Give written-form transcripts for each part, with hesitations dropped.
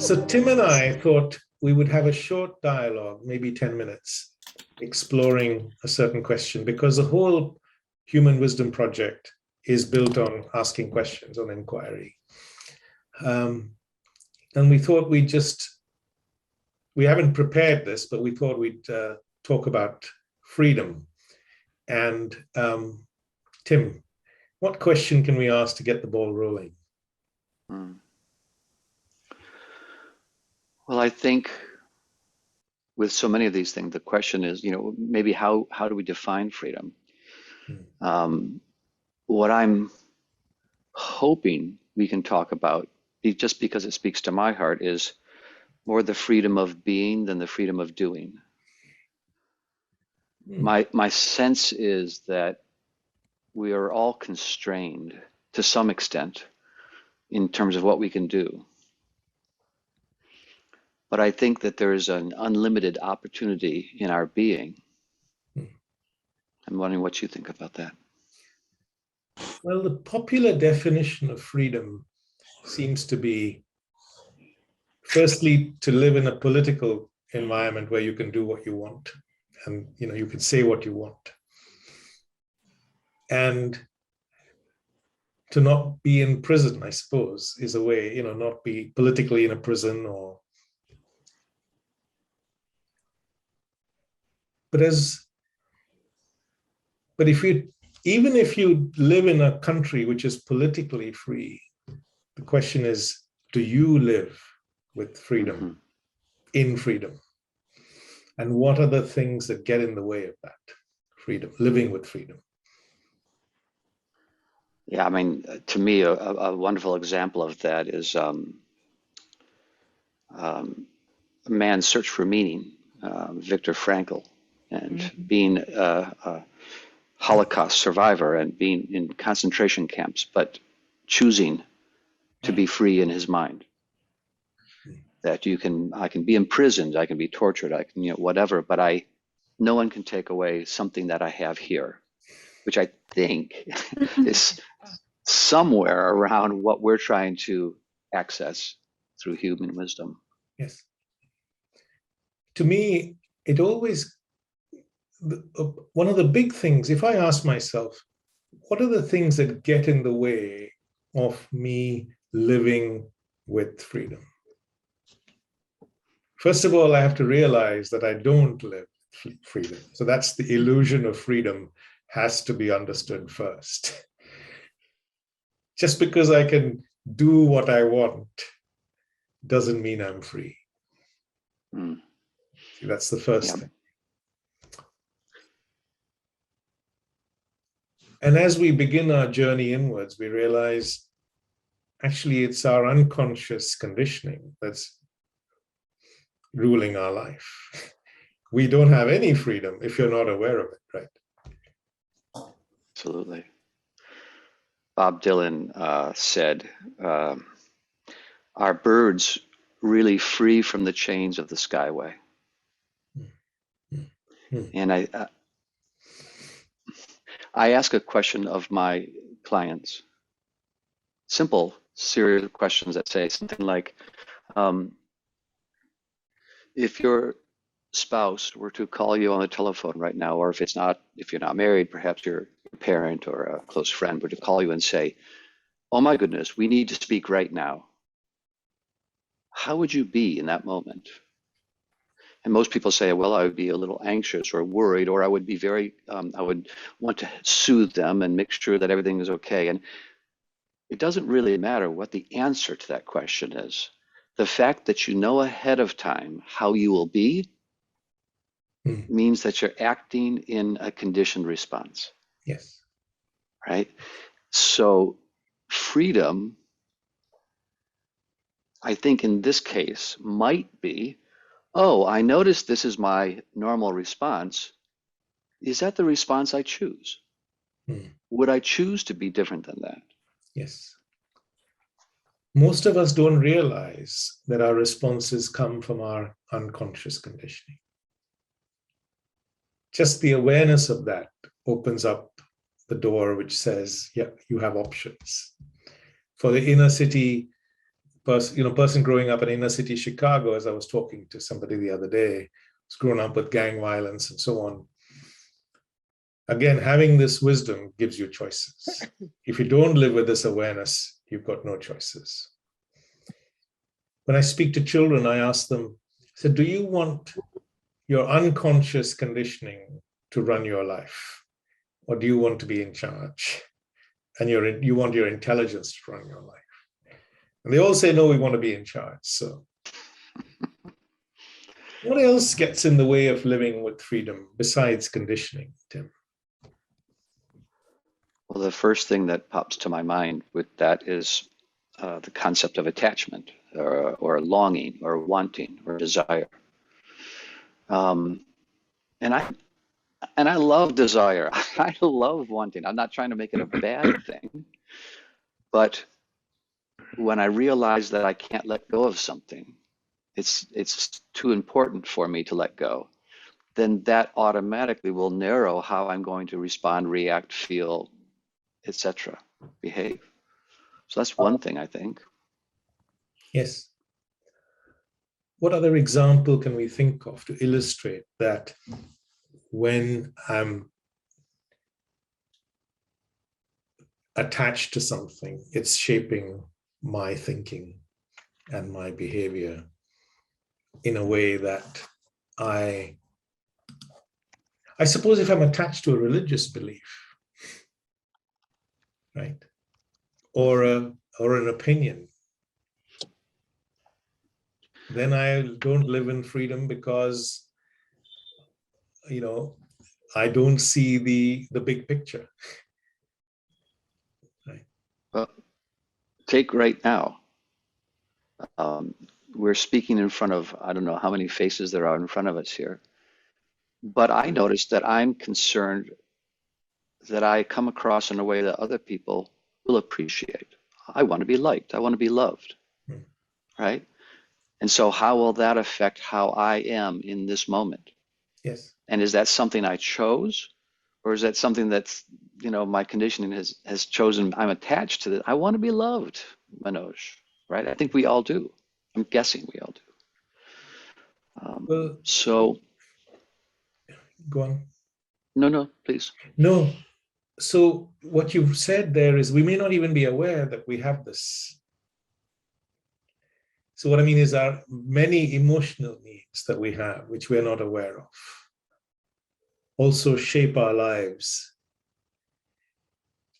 So Tim and I thought we would have a short dialogue, maybe 10 minutes, exploring a certain question, because the whole Human Wisdom project is built on asking questions, on inquiry. And we thought we haven't prepared this, but we thought we'd talk about freedom. And Tim, what question can we ask to get the ball rolling? Well, I think with so many of these things, the question is, maybe how do we define freedom? What I'm hoping we can talk about, just because it speaks to my heart, is more the freedom of being than the freedom of doing. My sense is that we are all constrained to some extent in terms of what we can do. But I think that there is an unlimited opportunity in our being. I'm wondering what you think about that. Well, the popular definition of freedom seems to be, firstly, to live in a political environment where you can do what you want, and you can say what you want, and to not be in prison, I suppose, is a way, not be politically in a prison or. But even if you live in a country which is politically free, the question is, do you live with freedom, in freedom? And what are the things that get in the way of that freedom, living with freedom? Yeah, I mean, to me, a wonderful example of that is a man's search for meaning, Viktor Frankl, and being a Holocaust survivor and being in concentration camps, but choosing to be free in his mind. That I can be imprisoned, I can be tortured, I can, whatever, but no one can take away something that I have here, which I think is somewhere around what we're trying to access through human wisdom. Yes. To me, it always, one of the big things, if I ask myself, what are the things that get in the way of me living with freedom? First of all, I have to realize that I don't live freedom. So that's the illusion of freedom has to be understood first. Just because I can do what I want doesn't mean I'm free. See, that's the first thing. And as we begin our journey inwards, we realize actually it's our unconscious conditioning that's ruling our life. We don't have any freedom if you're not aware of it, right? Absolutely. Bob Dylan said, "Are birds really free from the chains of the skyway?" And I ask a question of my clients, simple, serious questions that say something like, if your spouse were to call you on the telephone right now, or if you're not married, perhaps your parent or a close friend were to call you and say, "Oh my goodness, we need to speak right now," how would you be in that moment? And most people say, well, I would be a little anxious or worried, or I would be I would want to soothe them and make sure that everything is okay. And it doesn't really matter what the answer to that question is. The fact that you know ahead of time how you will be means that you're acting in a conditioned response. Yes. Right? So freedom, I think in this case, might be, oh, I notice this is my normal response. Is that the response I choose? Would I choose to be different than that? Yes. Most of us don't realize that our responses come from our unconscious conditioning. Just the awareness of that opens up the door which says, yeah, you have options. For the inner city person growing up in inner city Chicago, as I was talking to somebody the other day, who's grown up with gang violence and so on. Again, having this wisdom gives you choices. If you don't live with this awareness, you've got no choices. When I speak to children, I ask them, do you want your unconscious conditioning to run your life? Or do you want to be in charge? And you want your intelligence to run your life? And they all say, no, we want to be in charge. So what else gets in the way of living with freedom besides conditioning, Tim? Well, the first thing that pops to my mind with that is the concept of attachment or longing or wanting or desire. And I love desire. I love wanting. I'm not trying to make it a bad thing, but when I realize that I can't let go of something, it's too important for me to let go, then that automatically will narrow how I'm going to respond, react, feel, etc., behave. So that's one thing, I think. Yes. What other example can we think of to illustrate that when I'm attached to something, it's shaping my thinking and my behavior in a way that I suppose if I'm attached to a religious belief, right, or an opinion, then I don't live in freedom because, I don't see the big picture. Right. Well, take right now. We're speaking in front of, I don't know how many faces there are in front of us here, but I noticed that I'm concerned that I come across in a way that other people will appreciate. I want to be liked. I want to be loved, right? And so how will that affect how I am in this moment? Yes. And is that something I chose? Or is that something that's, my conditioning has chosen? I'm attached to that. I want to be loved, Manoj, right? I think we all do. I'm guessing we all do. So. Go on. No, please. No. So what you've said there is we may not even be aware that we have this. So what I mean is our many emotional needs that we have, which we're not aware of, also shape our lives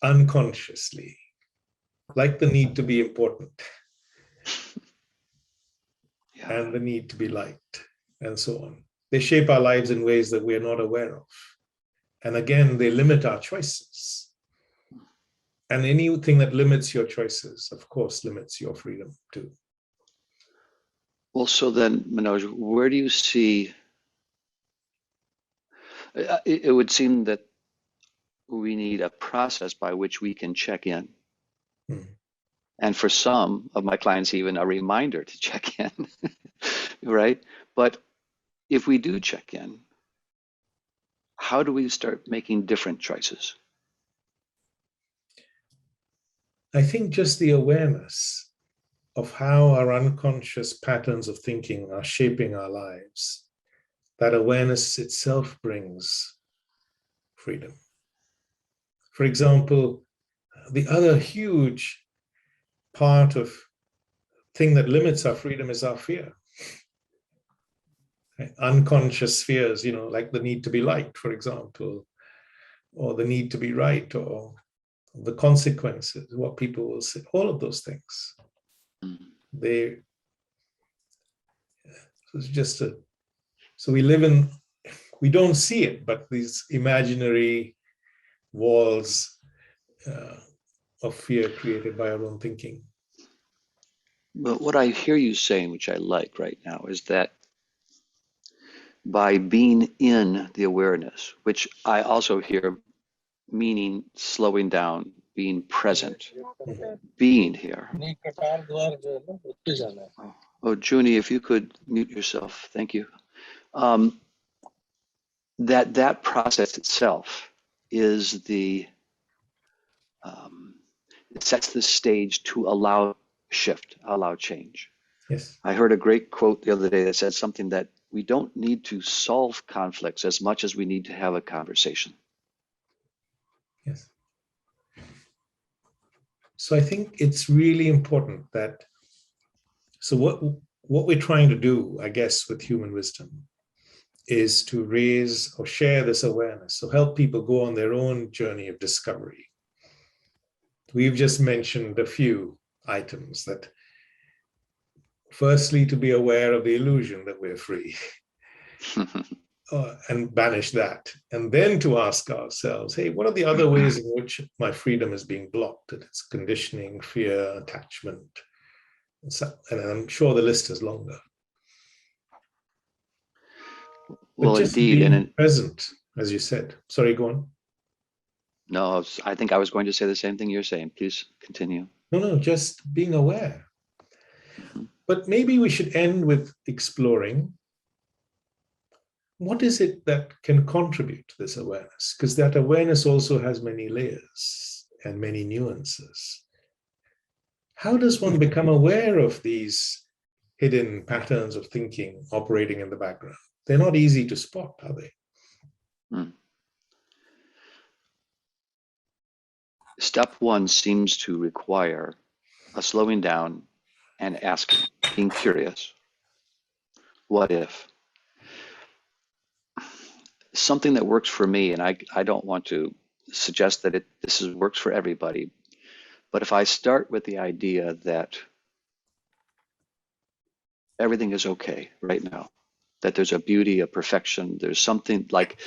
unconsciously, like the need to be important and the need to be liked and so on. They shape our lives in ways that we're not aware of. And again, they limit our choices. And anything that limits your choices, of course, limits your freedom too. Well, so then, Manoj, where do you see, it would seem that we need a process by which we can check in. And for some of my clients, even a reminder to check in, right? But if we do check in, how do we start making different choices? I think just the awareness of how our unconscious patterns of thinking are shaping our lives, that awareness itself brings freedom. For example, the other huge part of thing that limits our freedom is our fear. Right? Unconscious fears, like the need to be liked, for example, or the need to be right, or the consequences, what people will say, all of those things. It's just so we don't see it, but these imaginary walls of fear created by our own thinking. But what I hear you saying, which I like right now, is that by being in the awareness, which I also hear meaning slowing down, being present, being here. Oh, Junie, if you could mute yourself, thank you. That process itself is it sets the stage to allow shift, allow change. Yes. I heard a great quote the other day that said something that we don't need to solve conflicts as much as we need to have a conversation. Yes. So I think it's really important that, so what we're trying to do, I guess, with human wisdom is to raise or share this awareness. So help people go on their own journey of discovery. We've just mentioned a few items that, firstly, to be aware of the illusion that we're free and banish that. And then to ask ourselves, hey, what are the other ways in which my freedom is being blocked? And it's conditioning, fear, attachment. And I'm sure the list is longer. But Well, just indeed. being present, as you said. Sorry, go on. No, I think I was going to say the same thing you're saying. Please continue. No, just being aware. Mm-hmm. But maybe we should end with exploring what is it that can contribute to this awareness? Because that awareness also has many layers and many nuances. How does one become aware of these hidden patterns of thinking operating in the background? They're not easy to spot, are they? Step one seems to require a slowing down and asking, being curious. What if? Something that works for me, and I don't want to suggest that works for everybody, but if I start with the idea that everything is okay right now, that there's a beauty, a perfection, there's something like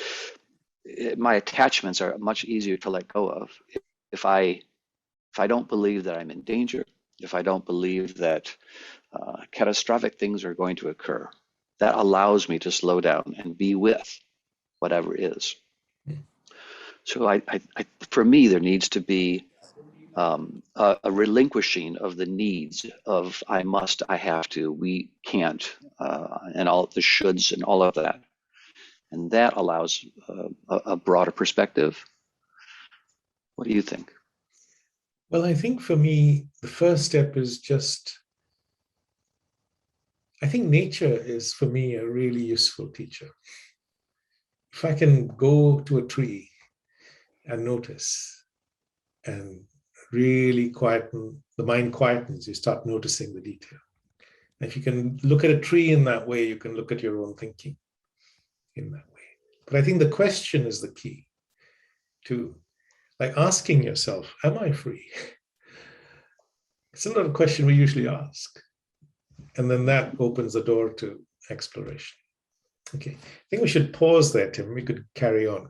my attachments are much easier to let go of. If I don't believe that I'm in danger, if I don't believe that catastrophic things are going to occur, that allows me to slow down and be with whatever is. So for me, there needs to be a relinquishing of the needs of I must, I have to, we can't, and all the shoulds and all of that. And that allows a broader perspective. What do you think? Well, I think for me, the first step is just, I think nature is for me a really useful teacher. If I can go to a tree and notice and really quieten, the mind quietens, you start noticing the detail. And if you can look at a tree in that way, you can look at your own thinking in that way. But I think the question is the key to, like, asking yourself, am I free? It's not a question we usually ask. And then that opens the door to exploration. Okay, I think we should pause there, Tim. We could carry on.